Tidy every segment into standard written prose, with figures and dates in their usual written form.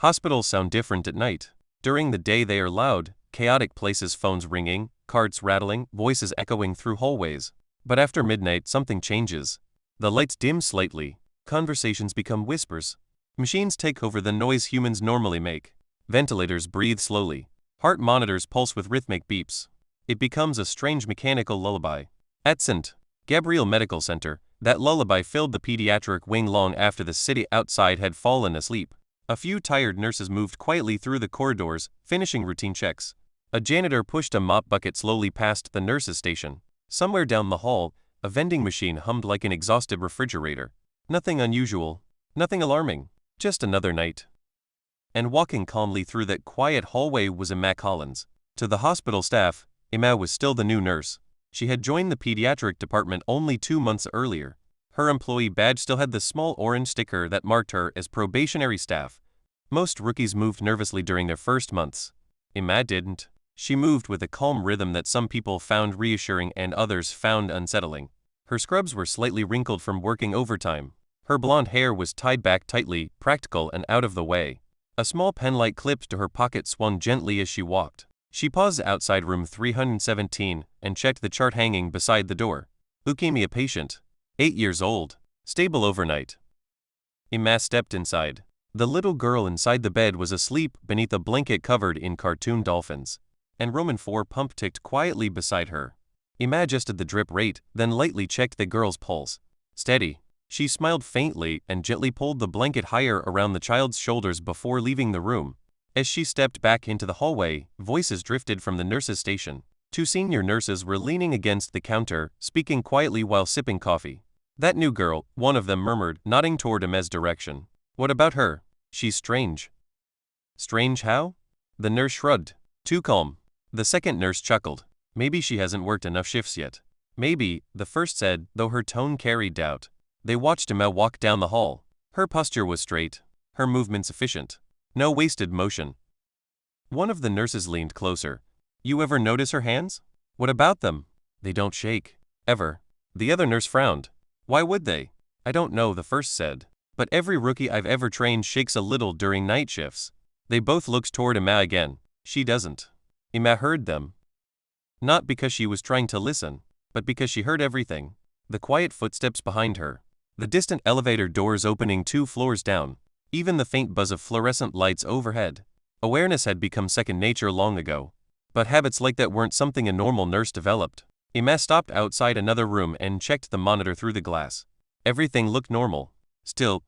Hospitals sound different at night. During the day they are loud, chaotic places, phones ringing, carts rattling, voices echoing through hallways. But after midnight something changes. The lights dim slightly, conversations become whispers. Machines take over the noise humans normally make. Ventilators breathe slowly. Heart monitors pulse with rhythmic beeps. It becomes a strange mechanical lullaby. At St. Gabriel Medical Center, that lullaby filled the pediatric wing long after the city outside had fallen asleep. A few tired nurses moved quietly through the corridors, finishing routine checks. A janitor pushed a mop bucket slowly past the nurses' station. Somewhere down the hall, a vending machine hummed like an exhausted refrigerator. Nothing unusual, nothing alarming, just another night. And walking calmly through that quiet hallway was Emma Collins. To the hospital staff, Emma was still the new nurse. She had joined the pediatric department only 2 months earlier. Her employee badge still had the small orange sticker that marked her as probationary staff. Most rookies moved nervously during their first months. Emma didn't. She moved with a calm rhythm that some people found reassuring and others found unsettling. Her scrubs were slightly wrinkled from working overtime. Her blonde hair was tied back tightly, practical and out of the way. A small pen-like clip to her pocket swung gently as she walked. She paused outside room 317 and checked the chart hanging beside the door. Leukemia patient. 8 years old. Stable overnight. Emma stepped inside. The little girl inside the bed was asleep beneath a blanket covered in cartoon dolphins. And Roman 4 pump ticked quietly beside her. Emma adjusted the drip rate, then lightly checked the girl's pulse. Steady. She smiled faintly and gently pulled the blanket higher around the child's shoulders before leaving the room. As she stepped back into the hallway, voices drifted from the nurses' station. 2 senior nurses were leaning against the counter, speaking quietly while sipping coffee. That new girl, one of them murmured, nodding toward Emma's direction. What about her? She's strange. Strange how? The nurse shrugged. Too calm. The second nurse chuckled. Maybe she hasn't worked enough shifts yet. Maybe, the first said, though her tone carried doubt. They watched Emma walk down the hall. Her posture was straight. Her movements efficient. No wasted motion. One of the nurses leaned closer. You ever notice her hands? What about them? They don't shake. Ever. The other nurse frowned. Why would they? I don't know, the first said. But every rookie I've ever trained shakes a little during night shifts. They both looked toward Emma again. She doesn't. Emma heard them. Not because she was trying to listen, but because she heard everything. The quiet footsteps behind her. The distant elevator doors opening 2 floors down. Even the faint buzz of fluorescent lights overhead. Awareness had become second nature long ago. But habits like that weren't something a normal nurse developed. Emma stopped outside another room and checked the monitor through the glass. Everything looked normal. Still,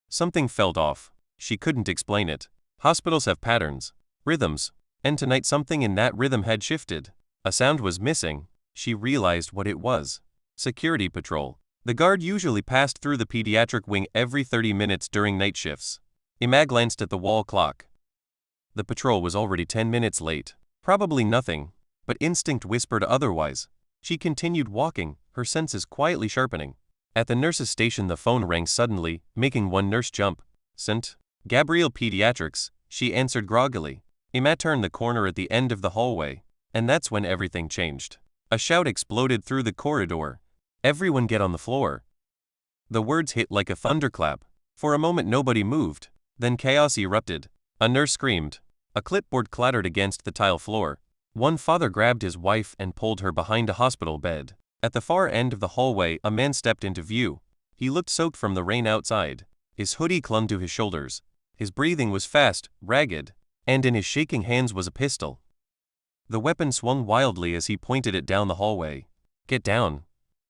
something felt off. She couldn't explain it. Hospitals have patterns, rhythms, and tonight something in that rhythm had shifted. A sound was missing. She realized what it was. Security patrol. The guard usually passed through the pediatric wing every 30 minutes during night shifts. Emma glanced at the wall clock. The patrol was already 10 minutes late. Probably nothing, but instinct whispered otherwise. She continued walking, her senses quietly sharpening. At the nurse's station the phone rang suddenly, making one nurse jump. St. Gabriel Pediatrics, she answered groggily. Emma turned the corner at the end of the hallway, and that's when everything changed. A shout exploded through the corridor. Everyone get on the floor. The words hit like a thunderclap. For a moment nobody moved. Then chaos erupted. A nurse screamed. A clipboard clattered against the tile floor. One father grabbed his wife and pulled her behind a hospital bed. At the far end of the hallway a man stepped into view. He looked soaked from the rain outside. His hoodie clung to his shoulders. His breathing was fast, ragged, and in his shaking hands was a pistol. The weapon swung wildly as he pointed it down the hallway. Get down.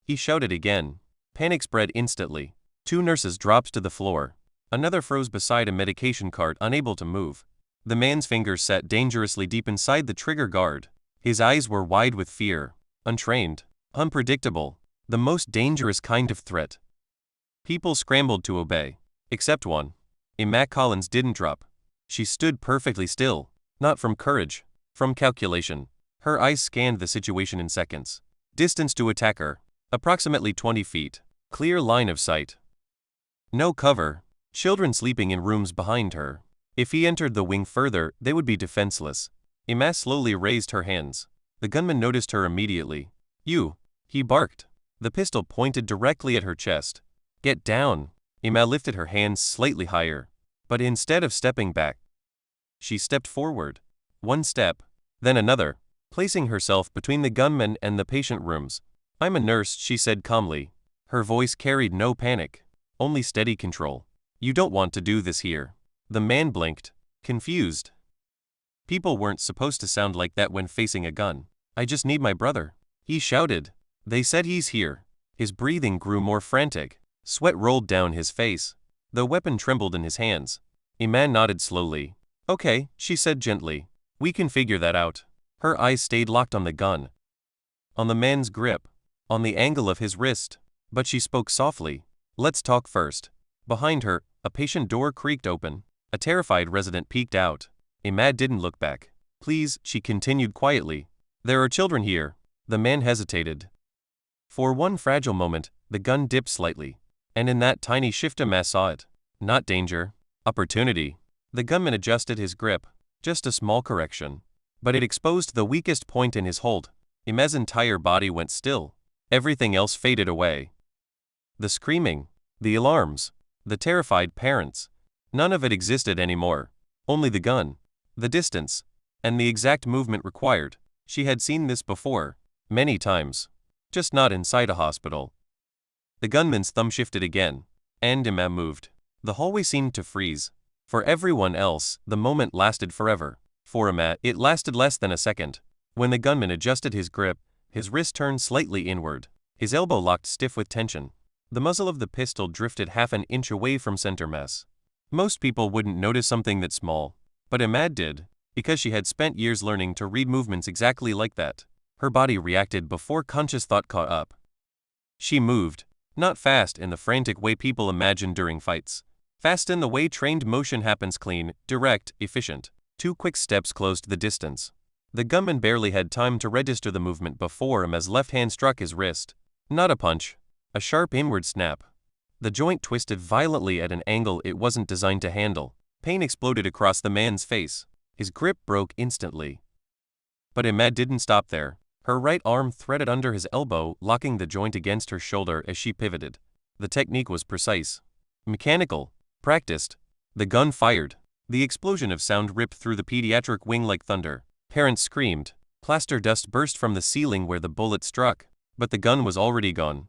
He shouted again. Panic spread instantly. 2 nurses dropped to the floor. Another froze beside a medication cart, unable to move. The man's fingers sat dangerously deep inside the trigger guard. His eyes were wide with fear. Untrained. Unpredictable. The most dangerous kind of threat. People scrambled to obey. Except one. Emma Collins didn't drop. She stood perfectly still. Not from courage. From calculation. Her eyes scanned the situation in seconds. Distance to attacker. Approximately 20 feet. Clear line of sight. No cover. Children sleeping in rooms behind her. If he entered the wing further, they would be defenseless. Emma slowly raised her hands. The gunman noticed her immediately. You, he barked. The pistol pointed directly at her chest. Get down. Emma lifted her hands slightly higher. But instead of stepping back, she stepped forward. One step, then another, placing herself between the gunman and the patient rooms. "I'm a nurse," she said calmly. Her voice carried no panic, only steady control. "You don't want to do this here." The man blinked, confused. People weren't supposed to sound like that when facing a gun. "I just need my brother," he shouted. "They said he's here." His breathing grew more frantic. Sweat rolled down his face. The weapon trembled in his hands. Iman nodded slowly. "Okay," she said gently. "We can figure that out." Her eyes stayed locked on the gun, on the man's grip, on the angle of his wrist. But she spoke softly. "Let's talk first." Behind her, a patient door creaked open. A terrified resident peeked out. Imad didn't look back. "Please," she continued quietly. "There are children here." The man hesitated. For one fragile moment, the gun dipped slightly. And in that tiny shift Imad saw it. Not danger. Opportunity. The gunman adjusted his grip. Just a small correction. But it exposed the weakest point in his hold. Imad's entire body went still. Everything else faded away. The screaming, the alarms, the terrified parents. None of it existed anymore. Only the gun, the distance, and the exact movement required. She had seen this before, many times. Just not inside a hospital. The gunman's thumb shifted again, and Imam moved. The hallway seemed to freeze. For everyone else, the moment lasted forever. For Imam, it lasted less than a second. When the gunman adjusted his grip, his wrist turned slightly inward. His elbow locked stiff with tension. The muzzle of the pistol drifted half an inch away from center mass. Most people wouldn't notice something that small, but Imad did, because she had spent years learning to read movements exactly like that. Her body reacted before conscious thought caught up. She moved, not fast in the frantic way people imagine during fights. Fast in the way trained motion happens, clean, direct, efficient. 2 quick steps closed the distance. The gunman barely had time to register the movement before Imad's left hand struck his wrist. Not a punch, a sharp inward snap. The joint twisted violently at an angle it wasn't designed to handle. Pain exploded across the man's face. His grip broke instantly. But Imad didn't stop there. Her right arm threaded under his elbow, locking the joint against her shoulder as she pivoted. The technique was precise, mechanical, practiced. The gun fired. The explosion of sound ripped through the pediatric wing like thunder. Parents screamed. Plaster dust burst from the ceiling where the bullet struck, but the gun was already gone.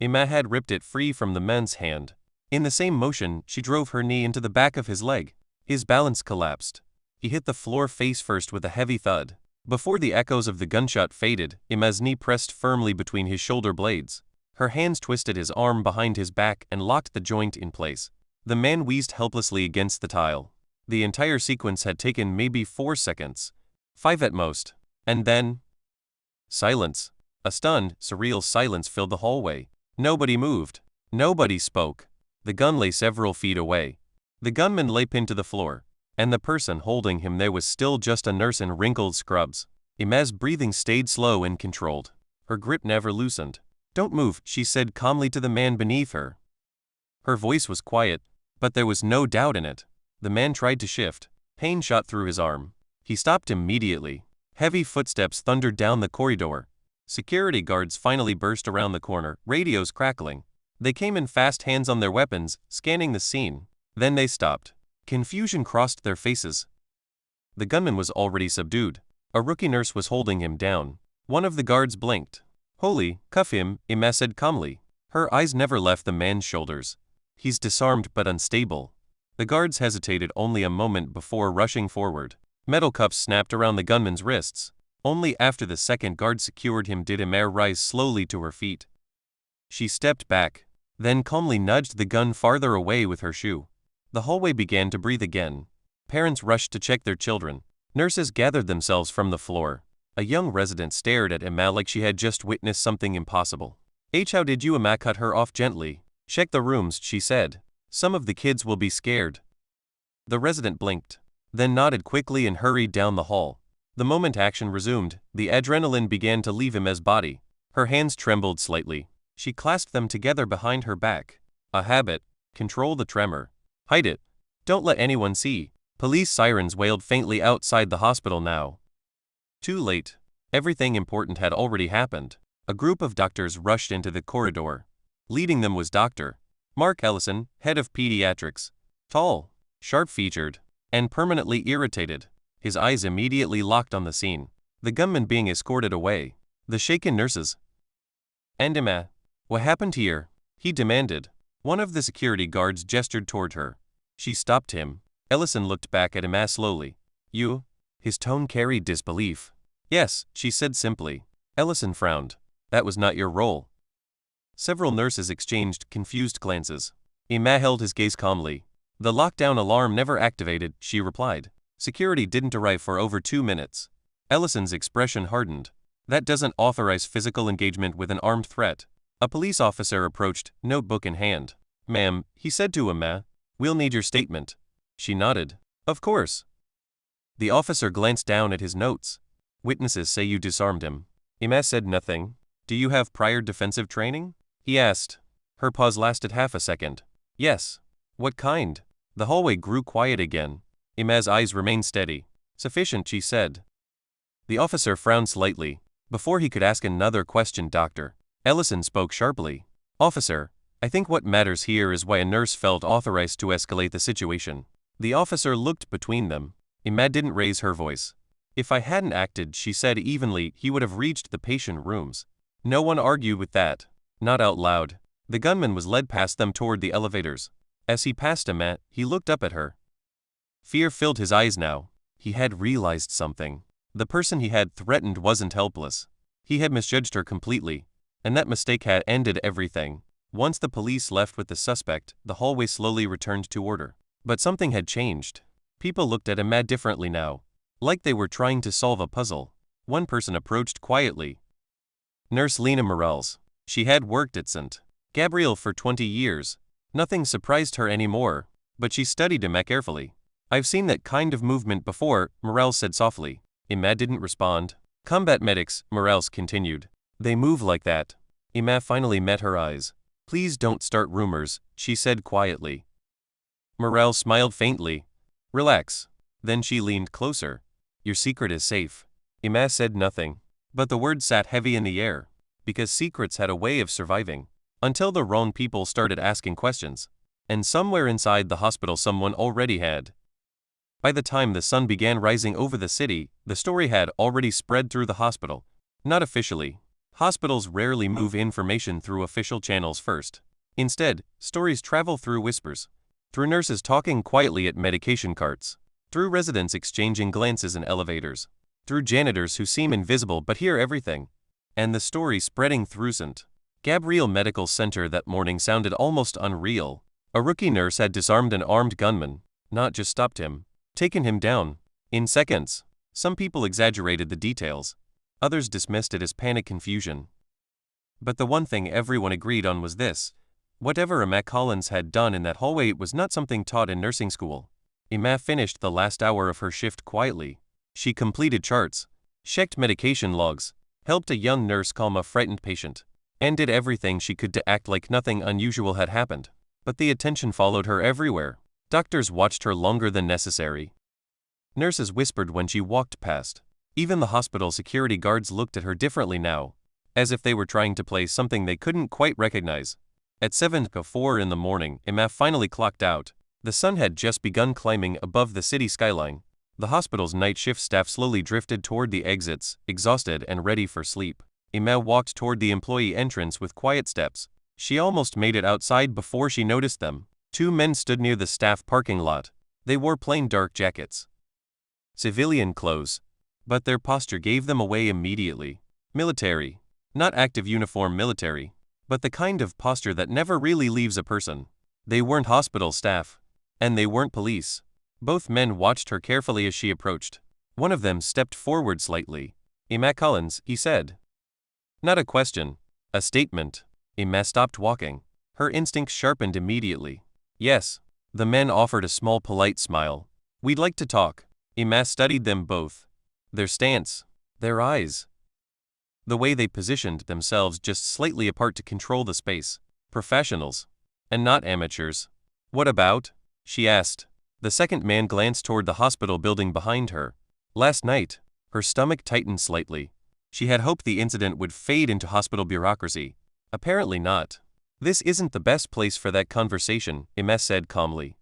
Imad had ripped it free from the man's hand. In the same motion, she drove her knee into the back of his leg. His balance collapsed. He hit the floor face first with a heavy thud. Before the echoes of the gunshot faded, Imad's knee pressed firmly between his shoulder blades. Her hands twisted his arm behind his back and locked the joint in place. The man wheezed helplessly against the tile. The entire sequence had taken maybe 4 seconds. 5 at most. And then, silence. A stunned, surreal silence filled the hallway. Nobody moved. Nobody spoke. The gun lay several feet away. The gunman lay pinned to the floor, and the person holding him there was still just a nurse in wrinkled scrubs. Imad's breathing stayed slow and controlled. Her grip never loosened. "Don't move," she said calmly to the man beneath her. Her voice was quiet, but there was no doubt in it. The man tried to shift. Pain shot through his arm. He stopped immediately. Heavy footsteps thundered down the corridor. Security guards finally burst around the corner, radios crackling. They came in fast, hands on their weapons, scanning the scene. Then they stopped. Confusion crossed their faces. The gunman was already subdued. A rookie nurse was holding him down. One of the guards blinked. "Holy, cuff him," Imad said calmly. Her eyes never left the man's shoulders. "He's disarmed but unstable." The guards hesitated only a moment before rushing forward. Metal cuffs snapped around the gunman's wrists. Only after the second guard secured him did Imad rise slowly to her feet. She stepped back, then calmly nudged the gun farther away with her shoe. The hallway began to breathe again. Parents rushed to check their children. Nurses gathered themselves from the floor. A young resident stared at Imad like she had just witnessed something impossible. "How did you?" Imad cut her off gently. "Check the rooms," she said. "Some of the kids will be scared." The resident blinked, then nodded quickly and hurried down the hall. The moment action resumed, the adrenaline began to leave Imad's body. Her hands trembled slightly. She clasped them together behind her back. A habit. Control the tremor. Hide it. Don't let anyone see. Police sirens wailed faintly outside the hospital now. Too late. Everything important had already happened. A group of doctors rushed into the corridor. Leading them was Dr. Mark Ellison, head of pediatrics. Tall, sharp-featured, and permanently irritated. His eyes immediately locked on the scene. The gunman being escorted away. The shaken nurses. And Emma. What happened here? He demanded. One of the security guards gestured toward her. She stopped him. Ellison looked back at Emma slowly. You? His tone carried disbelief. Yes, she said simply. Ellison frowned. That was not your role. Several nurses exchanged confused glances. Emma held his gaze calmly. The lockdown alarm never activated, she replied. Security didn't arrive for over 2 minutes. Ellison's expression hardened. That doesn't authorize physical engagement with an armed threat. A police officer approached, notebook in hand. Ma'am, he said to Emma, we'll need your statement. She nodded. Of course. The officer glanced down at his notes. Witnesses say you disarmed him. Emma said nothing. Do you have prior defensive training? He asked. Her pause lasted half a second. Yes. What kind? The hallway grew quiet again. Emma's eyes remained steady. Sufficient, she said. The officer frowned slightly. Before he could ask another question, Dr. Ellison spoke sharply. Officer, I think what matters here is why a nurse felt authorized to escalate the situation. The officer looked between them. Emma didn't raise her voice. If I hadn't acted, she said evenly, he would have reached the patient rooms. No one argued with that. Not out loud. The gunman was led past them toward the elevators. As he passed Emma, he looked up at her. Fear filled his eyes now. He had realized something. The person he had threatened wasn't helpless. He had misjudged her completely, and that mistake had ended everything. Once the police left with the suspect, the hallway slowly returned to order. But something had changed. People looked at Emma differently now, like they were trying to solve a puzzle. One person approached quietly. Nurse Lena Morales. She had worked at St. Gabriel for 20 years. Nothing surprised her anymore, but she studied Emma carefully. I've seen that kind of movement before, Morales said softly. Emma didn't respond. Combat medics, Morales continued. They move like that. Emma finally met her eyes. Please don't start rumors, she said quietly. Morales smiled faintly. Relax. Then she leaned closer. Your secret is safe. Emma said nothing, but the words sat heavy in the air, because secrets had a way of surviving, until the wrong people started asking questions. And somewhere inside the hospital someone already had. By the time the sun began rising over the city, the story had already spread through the hospital. Not officially. Hospitals rarely move information through official channels first. Instead, stories travel through whispers. Through nurses talking quietly at medication carts. Through residents exchanging glances in elevators. Through janitors who seem invisible but hear everything. And the story spreading through St. Gabriel Medical Center that morning sounded almost unreal. A rookie nurse had disarmed an armed gunman, not just stopped him, taken him down, in seconds. Some people exaggerated the details. Others dismissed it as panic confusion. But the one thing everyone agreed on was this. Whatever Emma Collins had done in that hallway was not something taught in nursing school. Emma finished the last hour of her shift quietly. She completed charts, checked medication logs, helped a young nurse calm a frightened patient, and did everything she could to act like nothing unusual had happened. But the attention followed her everywhere. Doctors watched her longer than necessary. Nurses whispered when she walked past. Even the hospital security guards looked at her differently now, as if they were trying to play something they couldn't quite recognize. At 7:04 in the morning, Emma finally clocked out. The sun had just begun climbing above the city skyline. The hospital's night shift staff slowly drifted toward the exits, exhausted and ready for sleep. Emma walked toward the employee entrance with quiet steps. She almost made it outside before she noticed them. 2 men stood near the staff parking lot. They wore plain dark jackets. Civilian clothes. But their posture gave them away immediately. Military. Not active uniform military, but the kind of posture that never really leaves a person. They weren't hospital staff. And they weren't police. Both men watched her carefully as she approached. One of them stepped forward slightly. Emma Collins, he said. Not a question. A statement. Emma stopped walking. Her instincts sharpened immediately. Yes. The men offered a small polite smile. We'd like to talk. Emma studied them both. Their stance. Their eyes. The way they positioned themselves just slightly apart to control the space. Professionals. And not amateurs. What about? She asked. The second man glanced toward the hospital building behind her. Last night. Her stomach tightened slightly. She had hoped the incident would fade into hospital bureaucracy. Apparently not. This isn't the best place for that conversation, Emma said calmly.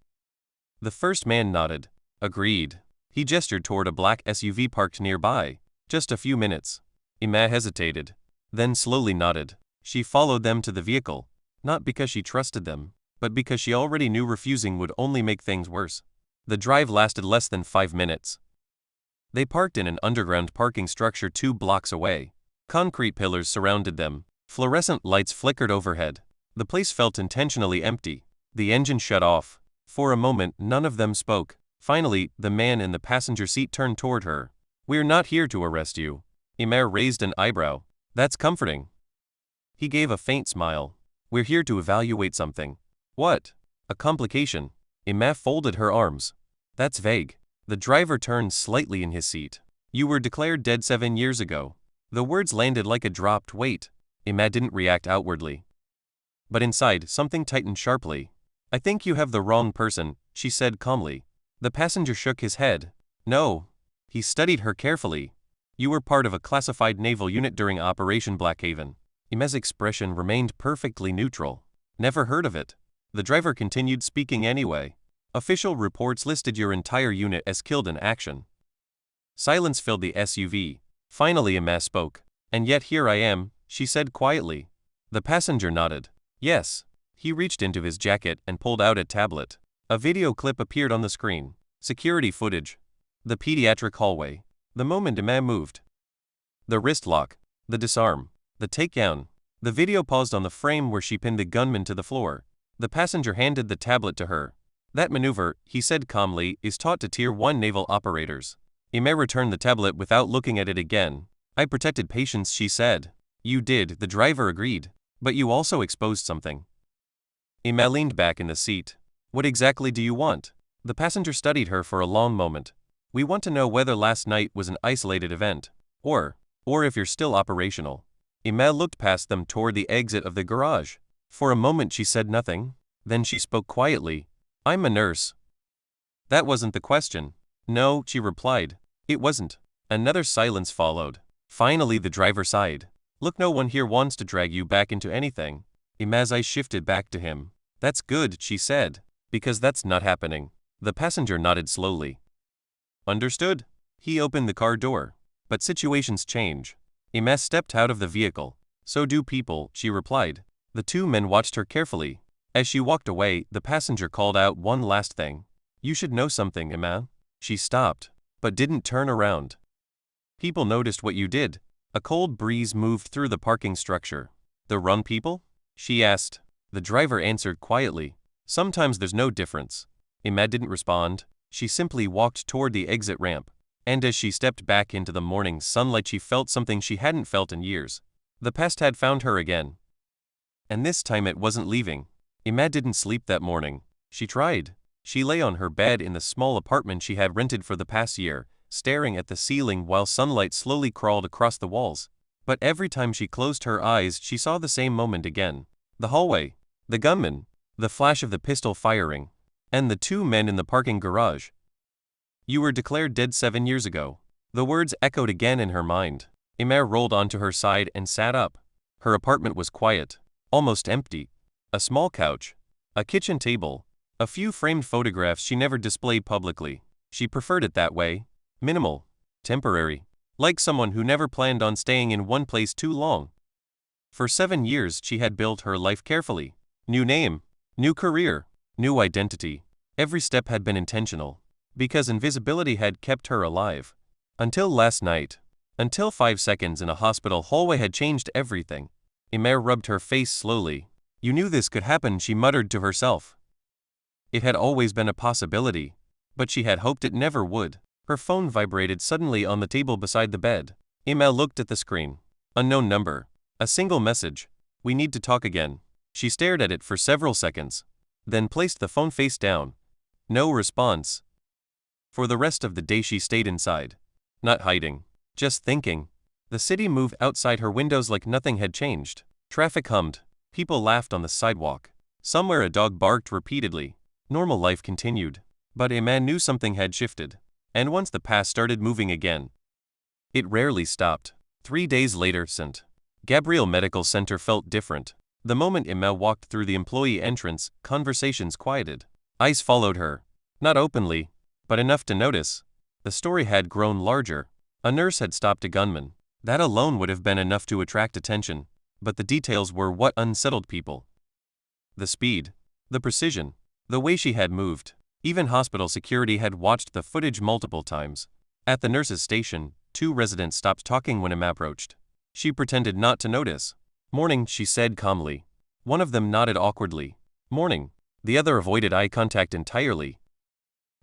The first man nodded. Agreed. He gestured toward a black SUV parked nearby. Just a few minutes. Emma hesitated, then slowly nodded. She followed them to the vehicle, not because she trusted them, but because she already knew refusing would only make things worse. The drive lasted less than 5 minutes. They parked in an underground parking structure 2 blocks away. Concrete pillars surrounded them. Fluorescent lights flickered overhead. The place felt intentionally empty. The engine shut off. For a moment, none of them spoke. Finally, the man in the passenger seat turned toward her. "We're not here to arrest you." Emma raised an eyebrow. "That's comforting." He gave a faint smile. "We're here to evaluate something." "What?" "A complication." Emma folded her arms. "That's vague." The driver turned slightly in his seat. "You were declared dead 7 years ago." The words landed like a dropped weight. Emma didn't react outwardly, but inside, something tightened sharply. "I think you have the wrong person," she said calmly. The passenger shook his head. "No." He studied her carefully. "You were part of a classified naval unit during Operation Blackhaven." Emma's expression remained perfectly neutral. "Never heard of it." The driver continued speaking anyway. "Official reports listed your entire unit as killed in action." Silence filled the SUV. Finally Emma spoke. "And yet here I am," she said quietly. The passenger nodded. "Yes." He reached into his jacket and pulled out a tablet. A video clip appeared on the screen. Security footage. The pediatric hallway. The moment Emma moved. The wrist lock. The disarm. The takedown. The video paused on the frame where she pinned the gunman to the floor. The passenger handed the tablet to her. "That maneuver," he said calmly, "is taught to Tier 1 naval operators." Emma returned the tablet without looking at it again. "I protected patients," she said. "You did," the driver agreed. "But you also exposed something." Emma leaned back in the seat. "What exactly do you want?" The passenger studied her for a long moment. "We want to know whether last night was an isolated event, or if you're still operational." Emma looked past them toward the exit of the garage. For a moment she said nothing. Then she spoke quietly. "I'm a nurse." That wasn't the question. "No," she replied. "It wasn't." Another silence followed. Finally the driver sighed. "Look, no one here wants to drag you back into anything." Emma's eyes shifted back to him. "That's good," she said. "Because that's not happening." The passenger nodded slowly. "Understood." He opened the car door. "But situations change." Emma stepped out of the vehicle. "So do people," she replied. The 2 men watched her carefully. As she walked away, the passenger called out one last thing. "You should know something, Emma." She stopped, but didn't turn around. "People noticed what you did." A cold breeze moved through the parking structure. "The wrong people?" she asked. The driver answered quietly. "Sometimes there's no difference." Emma didn't respond. She simply walked toward the exit ramp. And as she stepped back into the morning sunlight, she felt something she hadn't felt in years. The past had found her again. And this time it wasn't leaving. Emma didn't sleep that morning. She tried. She lay on her bed in the small apartment she had rented for the past year, staring at the ceiling while sunlight slowly crawled across the walls. But every time she closed her eyes, she saw the same moment again. The hallway. The gunman. The flash of the pistol firing. And the 2 men in the parking garage. "You were declared dead 7 years ago." The words echoed again in her mind. Emma rolled onto her side and sat up. Her apartment was quiet, almost empty. A small couch, a kitchen table, a few framed photographs she never displayed publicly. She preferred it that way. Minimal, temporary, like someone who never planned on staying in one place too long. For 7 years she had built her life carefully. New name, new career, new identity. Every step had been intentional. Because invisibility had kept her alive. Until last night. Until 5 seconds in a hospital hallway had changed everything. Emma rubbed her face slowly. "You knew this could happen," she muttered to herself. It had always been a possibility, but she had hoped it never would. Her phone vibrated suddenly on the table beside the bed. Emma looked at the screen. Unknown number. A single message. "We need to talk again." She stared at it for several seconds, then placed the phone face down. No response. For the rest of the day she stayed inside. Not hiding. Just thinking. The city moved outside her windows like nothing had changed. Traffic hummed. People laughed on the sidewalk. Somewhere a dog barked repeatedly. Normal life continued. But Emma knew something had shifted. And once the past started moving again, it rarely stopped. 3 days later, St. Gabriel Medical Center felt different. The moment Emma walked through the employee entrance, conversations quieted. Eyes followed her. Not openly, but enough to notice. The story had grown larger. A nurse had stopped a gunman. That alone would have been enough to attract attention, but the details were what unsettled people. The speed, the precision, the way she had moved. Even hospital security had watched the footage multiple times. At the nurse's station, 2 residents stopped talking when Emma approached. She pretended not to notice. "Morning," she said calmly. One of them nodded awkwardly. "Morning." The other avoided eye contact entirely.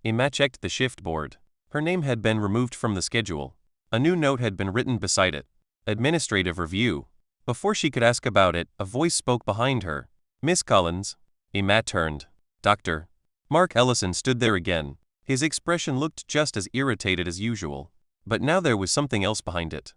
Emma checked the shift board. Her name had been removed from the schedule. A new note had been written beside it. Administrative review. Before she could ask about it, a voice spoke behind her. "Miss Collins." Emma turned. "Doctor." Mark Ellison stood there again. His expression looked just as irritated as usual. But now there was something else behind it.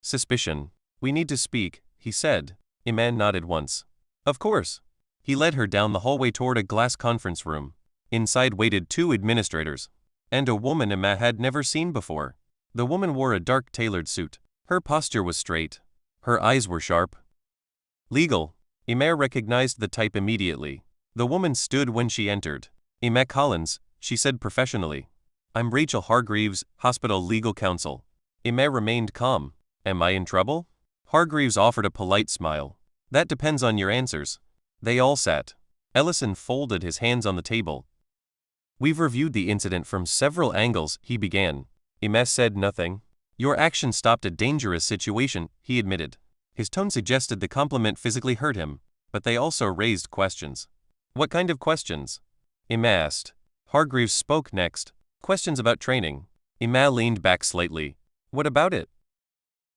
Suspicion. "We need to speak," he said. Emma nodded once. "Of course." He led her down the hallway toward a glass conference room. Inside waited 2 administrators. And a woman Emma had never seen before. The woman wore a dark tailored suit. Her posture was straight. Her eyes were sharp. "Legal." Emma recognized the type immediately. The woman stood when she entered. "Emma Collins," she said professionally. "I'm Rachel Hargreaves, hospital legal counsel." Emma remained calm. "Am I in trouble?" Hargreaves offered a polite smile. "That depends on your answers." They all sat. Ellison folded his hands on the table. "We've reviewed the incident from several angles," he began. Emma said nothing. "Your action stopped a dangerous situation," he admitted. His tone suggested the compliment physically hurt him, but they also raised questions. "What kind of questions?" Emma asked. Hargreaves spoke next. "Questions about training." Emma leaned back slightly. "What about it?"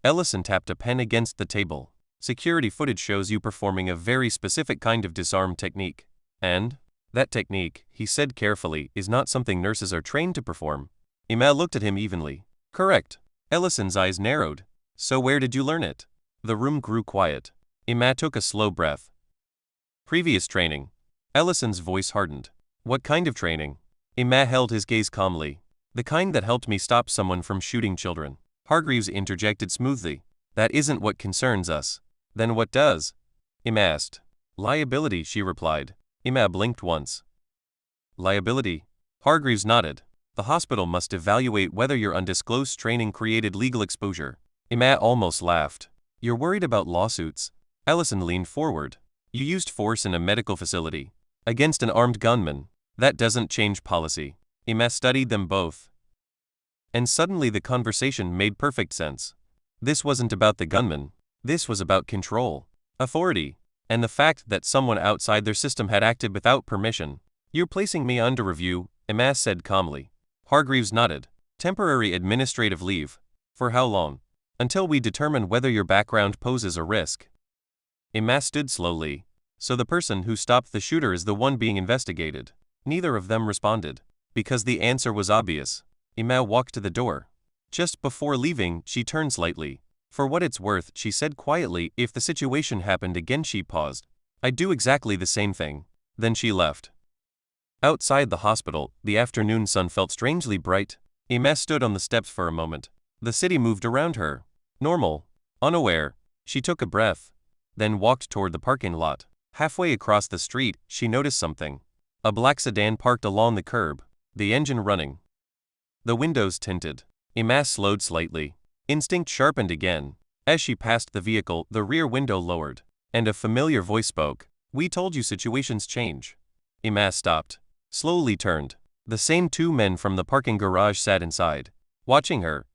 Ellison tapped a pen against the table. "Security footage shows you performing a very specific kind of disarm technique. And that technique," he said carefully, "is not something nurses are trained to perform." Emma looked at him evenly. "Correct." Ellison's eyes narrowed. "So where did you learn it?" The room grew quiet. Emma took a slow breath. "Previous training." Ellison's voice hardened. "What kind of training?" Emma held his gaze calmly. "The kind that helped me stop someone from shooting children." Hargreaves interjected smoothly. "That isn't what concerns us." "Then what does?" Emma asked. "Liability," she replied. Emma blinked once. "Liability?" Hargreaves nodded. "The hospital must evaluate whether your undisclosed training created legal exposure." Emma almost laughed. "You're worried about lawsuits?" Ellison leaned forward. "You used force in a medical facility. Against an armed gunman. That doesn't change policy." Emma studied them both. And suddenly the conversation made perfect sense. This wasn't about the gunman. This was about control, authority, and the fact that someone outside their system had acted without permission. "You're placing me under review," Emma said calmly. Hargreaves nodded. "Temporary administrative leave." "For how long?" "Until we determine whether your background poses a risk." Emma stood slowly. "So the person who stopped the shooter is the one being investigated?" Neither of them responded. Because the answer was obvious. Emma walked to the door. Just before leaving, she turned slightly. "For what it's worth," she said quietly, "if the situation happened again." She paused. "I'd do exactly the same thing." Then she left. Outside the hospital, the afternoon sun felt strangely bright. Emma stood on the steps for a moment. The city moved around her. Normal. Unaware. She took a breath. Then walked toward the parking lot. Halfway across the street, she noticed something. A black sedan parked along the curb. The engine running. The windows tinted. Emma slowed slightly. Instinct sharpened again. As she passed the vehicle, the rear window lowered. And a familiar voice spoke. "We told you situations change." Emma stopped. Slowly turned. The same 2 men from the parking garage sat inside, watching her.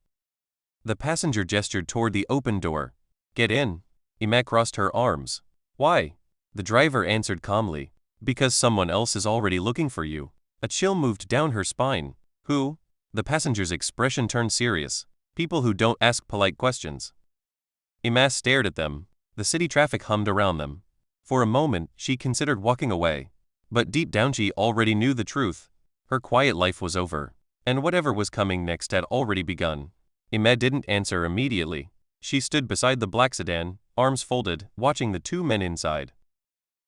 The passenger gestured toward the open door. "Get in." Emma crossed her arms. "Why?" The driver answered calmly. "Because someone else is already looking for you." A chill moved down her spine. "Who?" The passenger's expression turned serious. "People who don't ask polite questions." Emma stared at them. The city traffic hummed around them. For a moment, she considered walking away. But deep down she already knew the truth. Her quiet life was over. And whatever was coming next had already begun. Emma didn't answer immediately. She stood beside the black sedan, arms folded, watching the 2 men inside.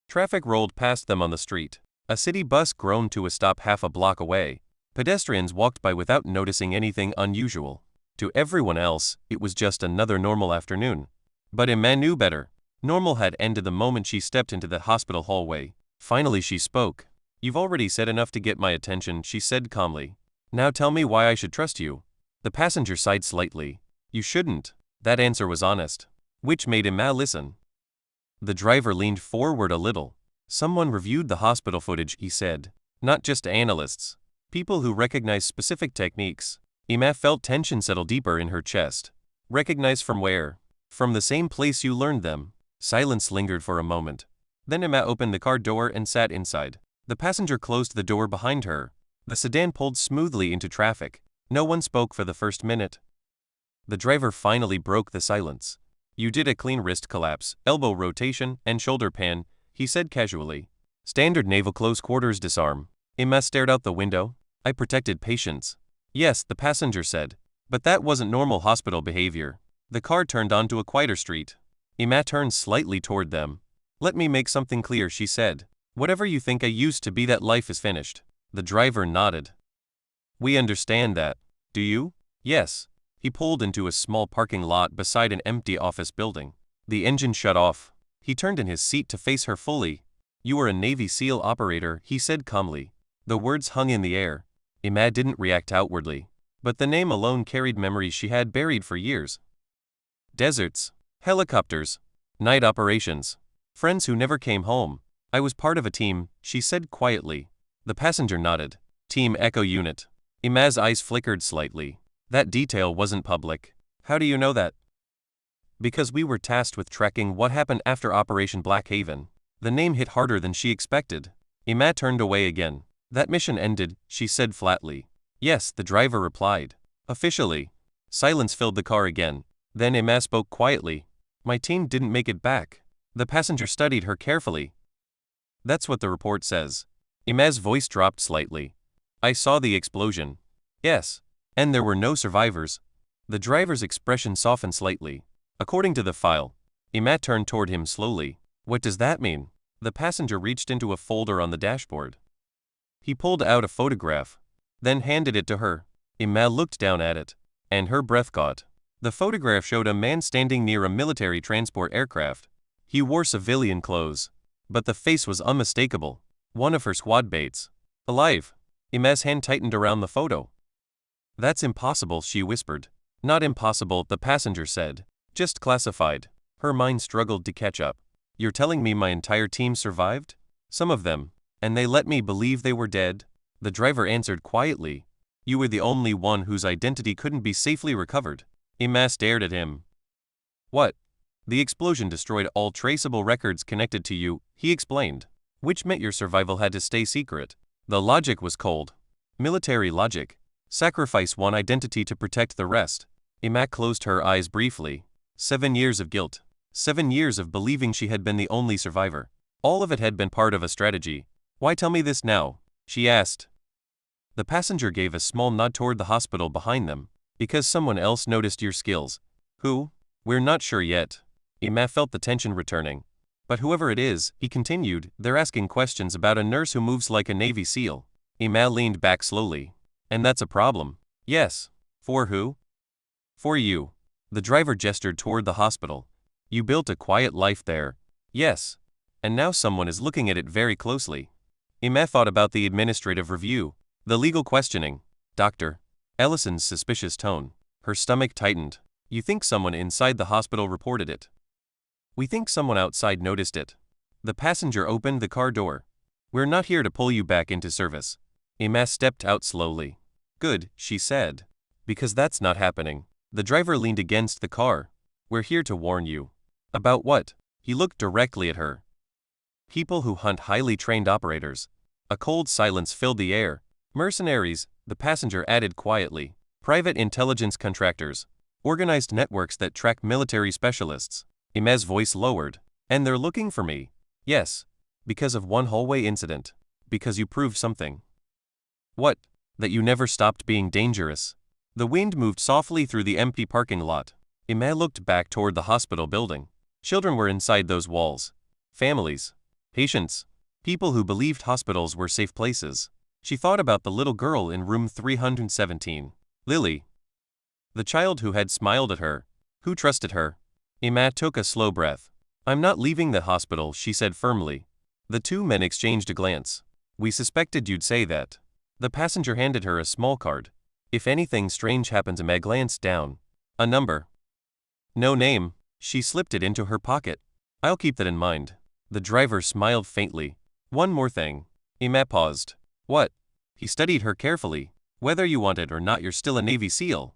Traffic rolled past them on the street. A city bus groaned to a stop half a block away. Pedestrians walked by without noticing anything unusual. To everyone else, it was just another normal afternoon. But Emma knew better. Normal had ended the moment she stepped into the hospital hallway. Finally she spoke. You've already said enough to get my attention, she said calmly. Now tell me why I should trust you. The passenger sighed slightly. You shouldn't. That answer was honest. Which made Emma listen. The driver leaned forward a little. Someone reviewed the hospital footage, he said. Not just analysts. People who recognize specific techniques. Emma felt tension settle deeper in her chest. Recognize from where? From the same place you learned them. Silence lingered for a moment. Then Emma opened the car door and sat inside. The passenger closed the door behind her. The sedan pulled smoothly into traffic. No one spoke for the first minute. The driver finally broke the silence. You did a clean wrist collapse, elbow rotation, and shoulder pan, he said casually. Standard naval close quarters disarm. Emma stared out the window. I protected patients. Yes, the passenger said. But that wasn't normal hospital behavior. The car turned onto a quieter street. Emma turned slightly toward them. Let me make something clear, she said. Whatever you think I used to be, that life is finished. The driver nodded. We understand that. Do you? Yes. He pulled into a small parking lot beside an empty office building. The engine shut off. He turned in his seat to face her fully. You were a Navy SEAL operator, he said calmly. The words hung in the air. Emma didn't react outwardly. But the name alone carried memories she had buried for years. Deserts. Helicopters. Night operations. Friends who never came home. I was part of a team, she said quietly. The passenger nodded. Team Echo Unit. Emma's eyes flickered slightly. That detail wasn't public. How do you know that? Because we were tasked with tracking what happened after Operation Black Haven. The name hit harder than she expected. Emma turned away again. That mission ended, she said flatly. Yes, the driver replied. Officially. Silence filled the car again. Then Emma spoke quietly. My team didn't make it back. The passenger studied her carefully. That's what the report says. Emma's voice dropped slightly. I saw the explosion. Yes. And there were no survivors. The driver's expression softened slightly. According to the file. Emma turned toward him slowly. What does that mean? The passenger reached into a folder on the dashboard. He pulled out a photograph, then handed it to her. Emma looked down at it, and her breath caught. The photograph showed a man standing near a military transport aircraft. He wore civilian clothes, but the face was unmistakable. One of her squad mates. Alive. Emma's hand tightened around the photo. That's impossible, she whispered. Not impossible, the passenger said. Just classified. Her mind struggled to catch up. You're telling me my entire team survived? Some of them. And they let me believe they were dead? The driver answered quietly. You were the only one whose identity couldn't be safely recovered. Emma stared at him. What? The explosion destroyed all traceable records connected to you, he explained. Which meant your survival had to stay secret. The logic was cold. Military logic. Sacrifice one identity to protect the rest. Emma closed her eyes briefly. 7 years of guilt. 7 years of believing she had been the only survivor. All of it had been part of a strategy. Why tell me this now? She asked. The passenger gave a small nod toward the hospital behind them. Because someone else noticed your skills. Who? We're not sure yet. Emma felt the tension returning. But whoever it is, he continued, they're asking questions about a nurse who moves like a Navy SEAL. Emma leaned back slowly. And that's a problem. Yes. For who? For you. The driver gestured toward the hospital. You built a quiet life there. Yes. And now someone is looking at it very closely. Emma thought about the administrative review, the legal questioning. Dr. Ellison's suspicious tone. Her stomach tightened. You think someone inside the hospital reported it? We think someone outside noticed it. The passenger opened the car door. We're not here to pull you back into service. Emma stepped out slowly. Good, she said. Because that's not happening. The driver leaned against the car. We're here to warn you. About what? He looked directly at her. People who hunt highly trained operators. A cold silence filled the air. Mercenaries, the passenger added quietly. Private intelligence contractors. Organized networks that track military specialists. Emma's voice lowered. And they're looking for me. Yes. Because of one hallway incident. Because you proved something. What? That you never stopped being dangerous. The wind moved softly through the empty parking lot. Emma looked back toward the hospital building. Children were inside those walls. Families. Patients. People who believed hospitals were safe places. She thought about the little girl in room 317. Lily. The child who had smiled at her. Who trusted her. Emma took a slow breath. I'm not leaving the hospital, she said firmly. The two men exchanged a glance. We suspected you'd say that. The passenger handed her a small card. If anything strange happens, Emma glanced down. A number. No name. She slipped it into her pocket. I'll keep that in mind. The driver smiled faintly. One more thing. Emma paused. What? He studied her carefully. Whether you want it or not, you're still a Navy SEAL.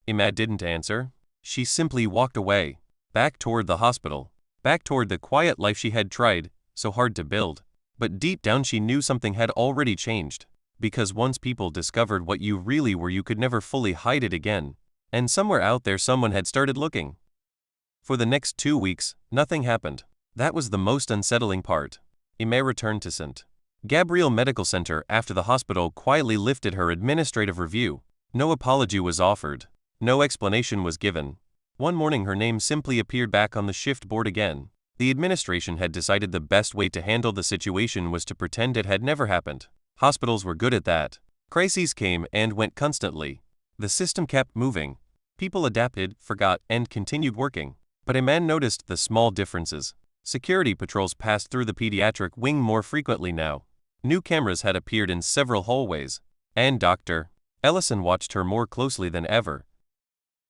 Emma didn't answer. She simply walked away. Back toward the hospital. Back toward the quiet life she had tried so hard to build. But deep down she knew something had already changed. Because once people discovered what you really were, you could never fully hide it again. And somewhere out there someone had started looking. For the next 2 weeks, nothing happened. That was the most unsettling part. Emma returned to St. Gabriel Medical Center after the hospital quietly lifted her administrative review. No apology was offered. No explanation was given. One morning her name simply appeared back on the shift board again. The administration had decided the best way to handle the situation was to pretend it had never happened. Hospitals were good at that. Crises came and went constantly. The system kept moving. People adapted, forgot, and continued working. But a man noticed the small differences. Security patrols passed through the pediatric wing more frequently now. New cameras had appeared in several hallways. And Dr. Ellison watched her more closely than ever.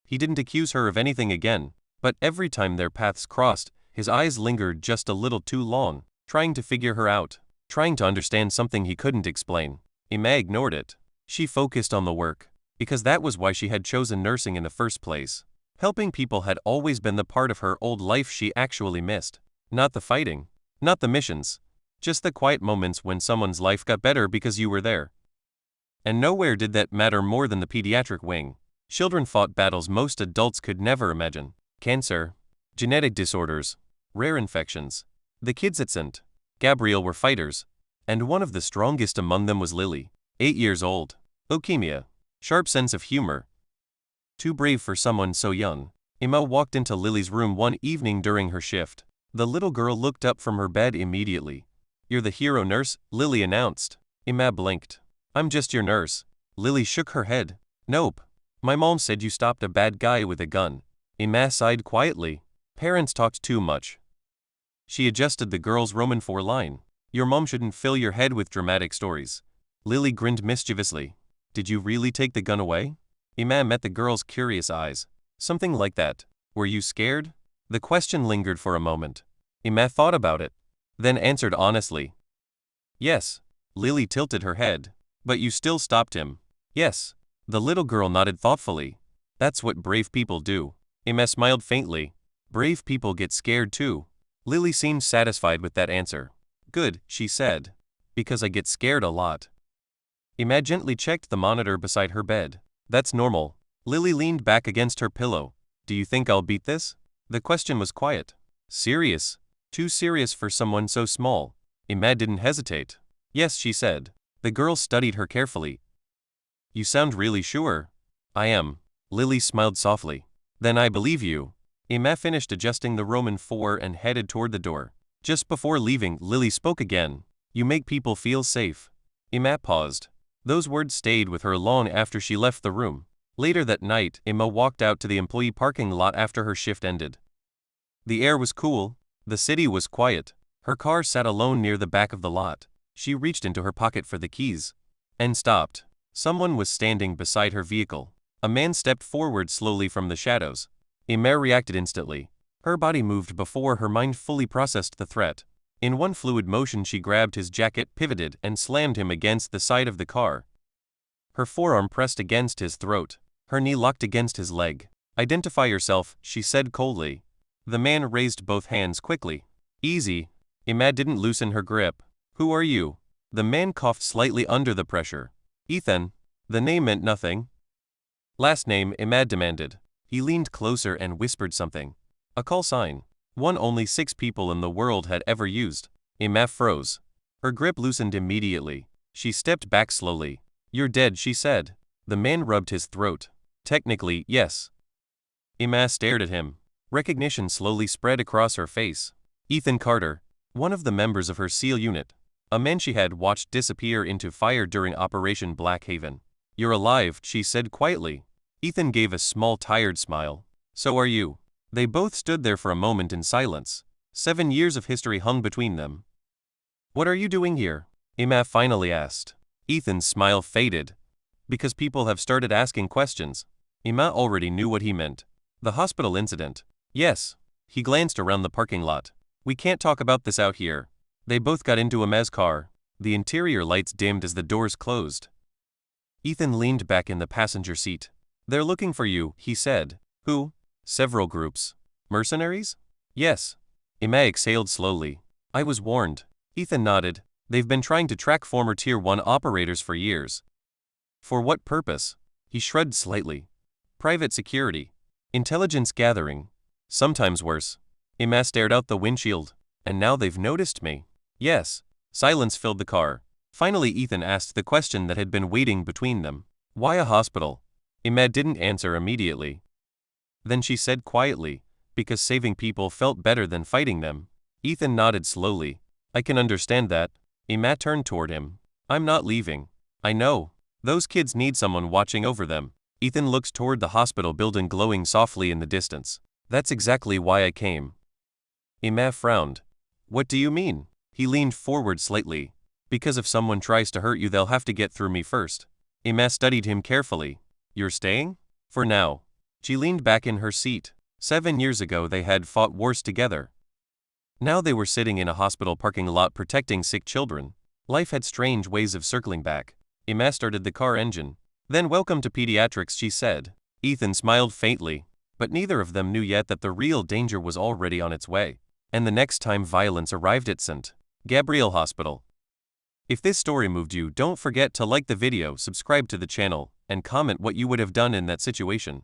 He didn't accuse her of anything again, but every time their paths crossed, his eyes lingered just a little too long, trying to figure her out, trying to understand something he couldn't explain. Emma ignored it. She focused on the work, because that was why she had chosen nursing in the first place. Helping people had always been the part of her old life she actually missed. Not the fighting, not the missions, just the quiet moments when someone's life got better because you were there. And nowhere did that matter more than the pediatric wing. Children fought battles most adults could never imagine. Cancer, genetic disorders, rare infections. The kids at St. Gabriel were fighters, and one of the strongest among them was Lily, 8 years old. Leukemia, sharp sense of humor. Too brave for someone so young. Emma walked into Lily's room one evening during her shift. The little girl looked up from her bed immediately. You're the hero nurse, Lily announced. Emma blinked. I'm just your nurse. Lily shook her head. Nope. My mom said you stopped a bad guy with a gun. Emma sighed quietly. Parents talked too much. She adjusted the girl's Roman 4 line. Your mom shouldn't fill your head with dramatic stories. Lily grinned mischievously. Did you really take the gun away? Emma met the girl's curious eyes. Something like that. Were you scared? The question lingered for a moment. Emma thought about it, then answered honestly. Yes. Lily tilted her head. But you still stopped him. Yes. The little girl nodded thoughtfully. That's what brave people do. Emma smiled faintly. Brave people get scared too. Lily seemed satisfied with that answer. Good, she said. Because I get scared a lot. Emma gently checked the monitor beside her bed. That's normal. Lily leaned back against her pillow. Do you think I'll beat this? The question was quiet. Serious. Too serious for someone so small. Emma didn't hesitate. Yes, she said. The girl studied her carefully. You sound really sure. I am. Lily smiled softly. Then I believe you. Emma finished adjusting the Roman 4 and headed toward the door. Just before leaving, Lily spoke again. You make people feel safe. Emma paused. Those words stayed with her long after she left the room. Later that night, Emma walked out to the employee parking lot after her shift ended. The air was cool. The city was quiet. Her car sat alone near the back of the lot. She reached into her pocket for the keys. And stopped. Someone was standing beside her vehicle. A man stepped forward slowly from the shadows. Emma reacted instantly. Her body moved before her mind fully processed the threat. In one fluid motion she grabbed his jacket, pivoted, and slammed him against the side of the car. Her forearm pressed against his throat. Her knee locked against his leg. Identify yourself, she said coldly. The man raised both hands quickly. Easy. Emma didn't loosen her grip. Who are you? The man coughed slightly under the pressure. Ethan. The name meant nothing. Last name, Emma demanded. He leaned closer and whispered something. A call sign. One only 6 people in the world had ever used. Emma froze. Her grip loosened immediately. She stepped back slowly. You're dead, she said. The man rubbed his throat. Technically, yes. Emma stared at him. Recognition slowly spread across her face. Ethan Carter, one of the members of her SEAL unit. A man she had watched disappear into fire during Operation Black Haven. You're alive, she said quietly. Ethan gave a small tired smile. So are you. They both stood there for a moment in silence. 7 years of history hung between them. What are you doing here? Emma finally asked. Ethan's smile faded. Because people have started asking questions. Emma already knew what he meant. The hospital incident. Yes. He glanced around the parking lot. We can't talk about this out here. They both got into Emma's car. The interior lights dimmed as the doors closed. Ethan leaned back in the passenger seat. They're looking for you, he said. Who? Several groups. Mercenaries? Yes. Emma exhaled slowly. I was warned. Ethan nodded. They've been trying to track former Tier 1 operators for years. For what purpose? He shrugged slightly. Private security. Intelligence gathering. Sometimes worse. Emma stared out the windshield. And now they've noticed me. Yes. Silence filled the car. Finally Ethan asked the question that had been waiting between them. Why a hospital? Emma didn't answer immediately. Then she said quietly, because saving people felt better than fighting them. Ethan nodded slowly. I can understand that. Emma turned toward him. I'm not leaving. I know. Those kids need someone watching over them. Ethan looked toward the hospital building glowing softly in the distance. That's exactly why I came. Emma frowned. What do you mean? He leaned forward slightly. Because if someone tries to hurt you they'll have to get through me first. Emma studied him carefully. You're staying? For now. She leaned back in her seat. 7 years ago they had fought wars together. Now they were sitting in a hospital parking lot protecting sick children. Life had strange ways of circling back. Emma started the car engine. Then welcome to pediatrics, she said. Ethan smiled faintly. But neither of them knew yet that the real danger was already on its way. And the next time violence arrived at St. Gabriel Hospital. If this story moved you, don't forget to like the video, subscribe to the channel, and comment what you would have done in that situation.